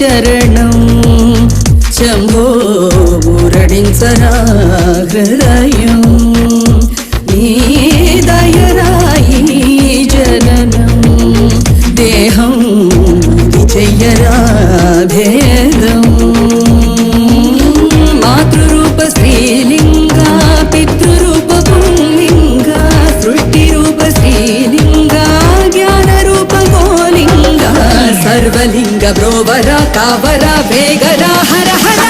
శరణం శంభో ఊరడించరా హృదయం నీ దయరాయి జననం దేహం చెయ్యరా భేదం మాతృరూప స్త్రీలింగ పితృరూప పుంలింగ సృష్టిరూప శ్రీలింగ జ్ఞానరూప గోలింగ సర్వలింగ బ్రోవర కావర వేగర హర హర